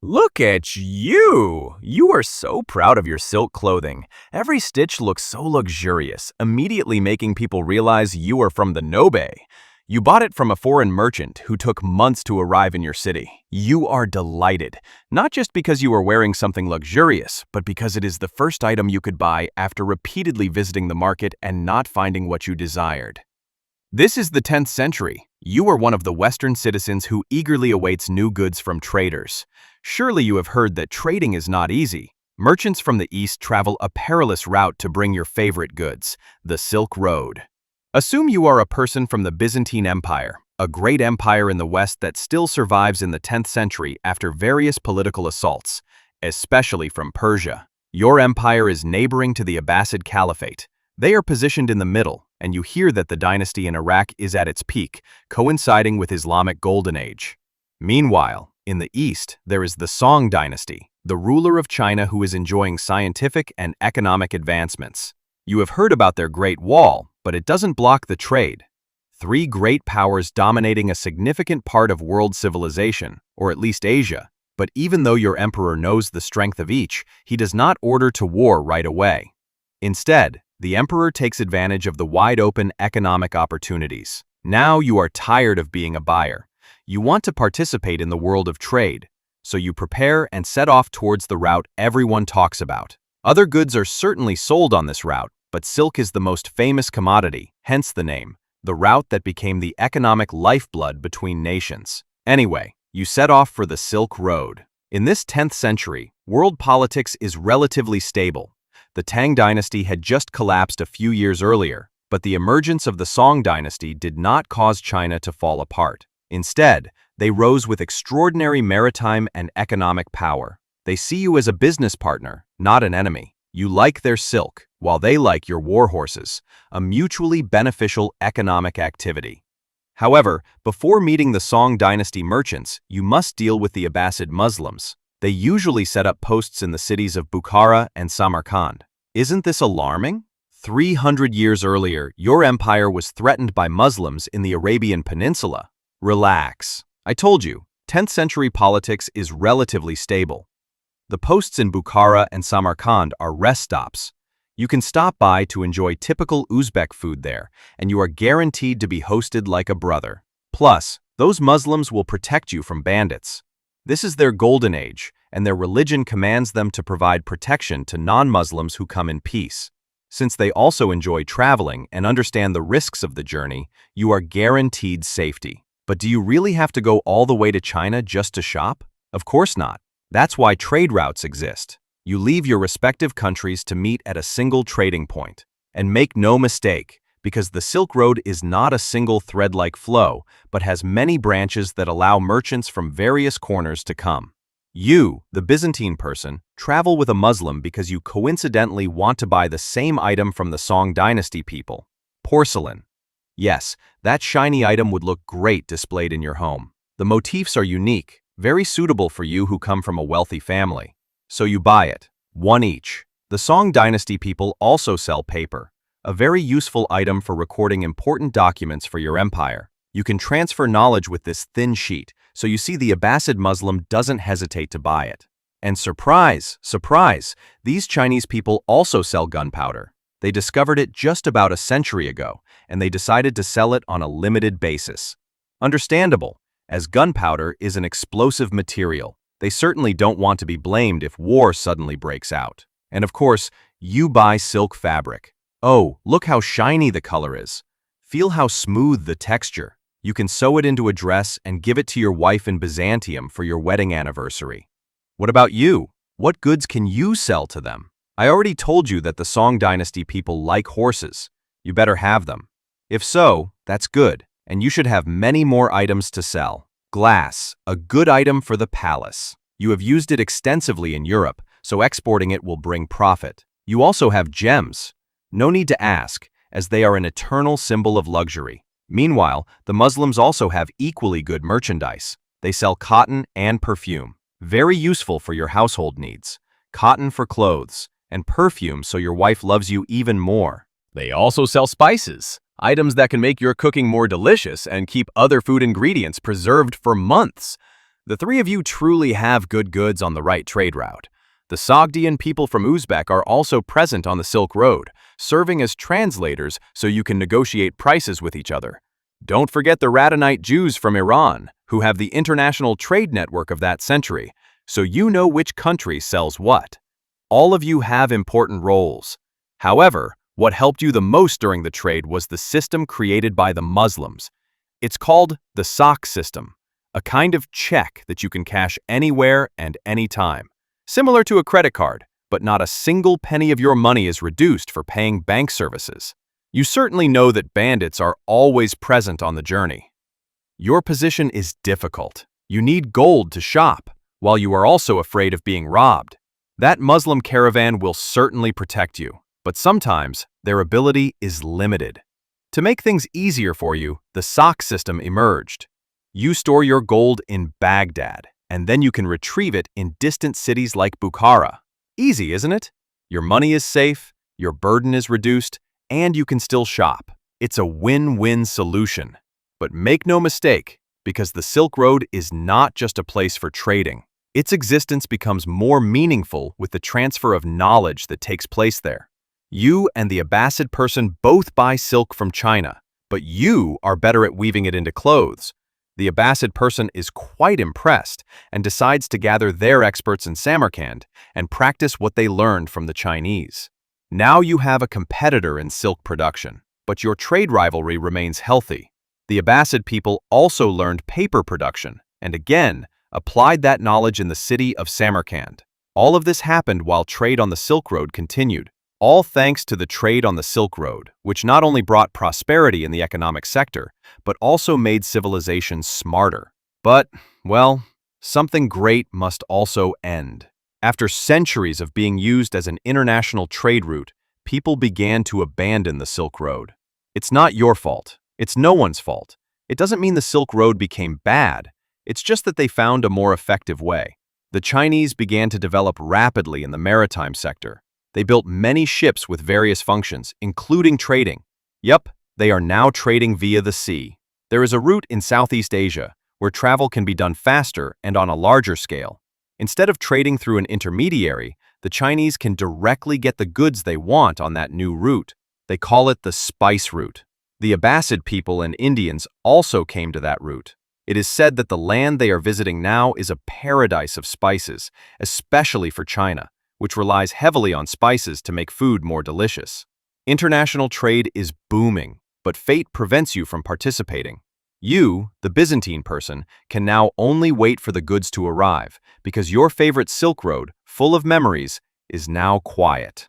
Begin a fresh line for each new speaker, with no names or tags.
Look at you! You are so proud of your silk clothing. Every stitch looks so luxurious, immediately making people realize you are from the Nobe. You bought it from a foreign merchant who took months to arrive in your city. You are delighted, not just because you are wearing something luxurious, but because it is the first item you could buy after repeatedly visiting the market and not finding what you desired. This is the 10th century. You are one of the Western citizens who eagerly awaits new goods from traders. Surely you have heard that trading is not easy. Merchants from the East travel a perilous route to bring your favorite goods, the Silk Road. Assume you are a person from the Byzantine Empire, a great empire in the West that still survives in the 10th century after various political assaults, especially from Persia. Your empire is neighboring to the Abbasid Caliphate. They are positioned in the middle, and you hear that the dynasty in Iraq is at its peak, coinciding with Islamic Golden Age. Meanwhile, in the East, there is the Song dynasty, the ruler of China who is enjoying scientific and economic advancements. You have heard about their Great Wall, but it doesn't block the trade. Three great powers dominating a significant part of world civilization, or at least Asia. But even though your emperor knows the strength of each, he does not order to war right away. Instead, the emperor takes advantage of the wide-open economic opportunities. Now you are tired of being a buyer. You want to participate in the world of trade, so you prepare and set off towards the route everyone talks about. Other goods are certainly sold on this route, but silk is the most famous commodity, hence the name, the route that became the economic lifeblood between nations. Anyway, you set off for the Silk Road. In this 10th century, world politics is relatively stable. The Tang dynasty had just collapsed a few years earlier, but the emergence of the Song dynasty did not cause China to fall apart. Instead, they rose with extraordinary maritime and economic power. They see you as a business partner, not an enemy. You like their silk, while they like your war horses, a mutually beneficial economic activity. However, before meeting the Song dynasty merchants, you must deal with the Abbasid Muslims. They usually set up posts in the cities of Bukhara and Samarkand. Isn't this alarming? 300 years earlier, your empire was threatened by Muslims in the Arabian Peninsula. Relax. I told you, 10th century politics is relatively stable. The posts in Bukhara and Samarkand are rest stops. You can stop by to enjoy typical Uzbek food there, and you are guaranteed to be hosted like a brother. Plus, those Muslims will protect you from bandits. This is their golden age, and their religion commands them to provide protection to non-Muslims who come in peace. Since they also enjoy traveling and understand the risks of the journey, you are guaranteed safety. But do you really have to go all the way to China just to shop? Of course not. That's why trade routes exist. You leave your respective countries to meet at a single trading point. And make no mistake, because the Silk Road is not a single thread-like flow, but has many branches that allow merchants from various corners to come. You, the Byzantine person, travel with a Muslim because you coincidentally want to buy the same item from the Song dynasty people. Porcelain. Yes, that shiny item would look great displayed in your home. The motifs are unique, very suitable for you who come from a wealthy family. So you buy it, one each. The Song dynasty people also sell paper, a very useful item for recording important documents for your empire. You can transfer knowledge with this thin sheet, so you see the Abbasid Muslim doesn't hesitate to buy it. And surprise, surprise, these Chinese people also sell gunpowder. They discovered it just about a century ago, and they decided to sell it on a limited basis. Understandable, as gunpowder is an explosive material. They certainly don't want to be blamed if war suddenly breaks out. And of course, you buy silk fabric. Oh, look how shiny the color is. Feel how smooth the texture. You can sew it into a dress and give it to your wife in Byzantium for your wedding anniversary. What about you? What goods can you sell to them? I already told you that the Song dynasty people like horses. You better have them. If so, that's good, and you should have many more items to sell. Glass, a good item for the palace. You have used it extensively in Europe, so exporting it will bring profit. You also have gems. No need to ask, as they are an eternal symbol of luxury. Meanwhile, the Muslims also have equally good merchandise. They sell cotton and perfume. Very useful for your household needs. Cotton for clothes, and perfume so your wife loves you even more. They also sell spices, items that can make your cooking more delicious and keep other food ingredients preserved for months. The three of you truly have good goods on the right trade route. The Sogdian people from Uzbek are also present on the Silk Road, serving as translators so you can negotiate prices with each other. Don't forget the Radhanite Jews from Iran, who have the international trade network of that century, so you know which country sells what. All of you have important roles. However, what helped you the most during the trade was the system created by the Muslims. It's called the sock system, a kind of check that you can cash anywhere and anytime. Similar to a credit card, but not a single penny of your money is reduced for paying bank services. You certainly know that bandits are always present on the journey. Your position is difficult. You need gold to shop, while you are also afraid of being robbed. That Muslim caravan will certainly protect you, but sometimes their ability is limited. To make things easier for you, the sock system emerged. You store your gold in Baghdad, and then you can retrieve it in distant cities like Bukhara. Easy, isn't it? Your money is safe, your burden is reduced, and you can still shop. It's a win-win solution. But make no mistake, because the Silk Road is not just a place for trading. Its existence becomes more meaningful with the transfer of knowledge that takes place there. You and the Abbasid person both buy silk from China, but you are better at weaving it into clothes. The Abbasid person is quite impressed and decides to gather their experts in Samarkand and practice what they learned from the Chinese. Now you have a competitor in silk production, but your trade rivalry remains healthy. The Abbasid people also learned paper production and again applied that knowledge in the city of Samarkand. All of this happened while trade on the Silk Road continued. All thanks to the trade on the Silk Road, which not only brought prosperity in the economic sector, but also made civilization smarter. But, well, something great must also end. After centuries of being used as an international trade route, people began to abandon the Silk Road. It's not your fault. It's no one's fault. It doesn't mean the Silk Road became bad. It's just that they found a more effective way. The Chinese began to develop rapidly in the maritime sector. They built many ships with various functions, including trading. Yup, they are now trading via the sea. There is a route in Southeast Asia where travel can be done faster and on a larger scale. Instead of trading through an intermediary, the Chinese can directly get the goods they want on that new route. They call it the spice route. The Abbasid people and Indians also came to that route. It is said that the land they are visiting now is a paradise of spices, especially for China, which relies heavily on spices to make food more delicious. International trade is booming, but fate prevents you from participating. You, the Byzantine person, can now only wait for the goods to arrive because your favorite Silk Road, full of memories, is now quiet.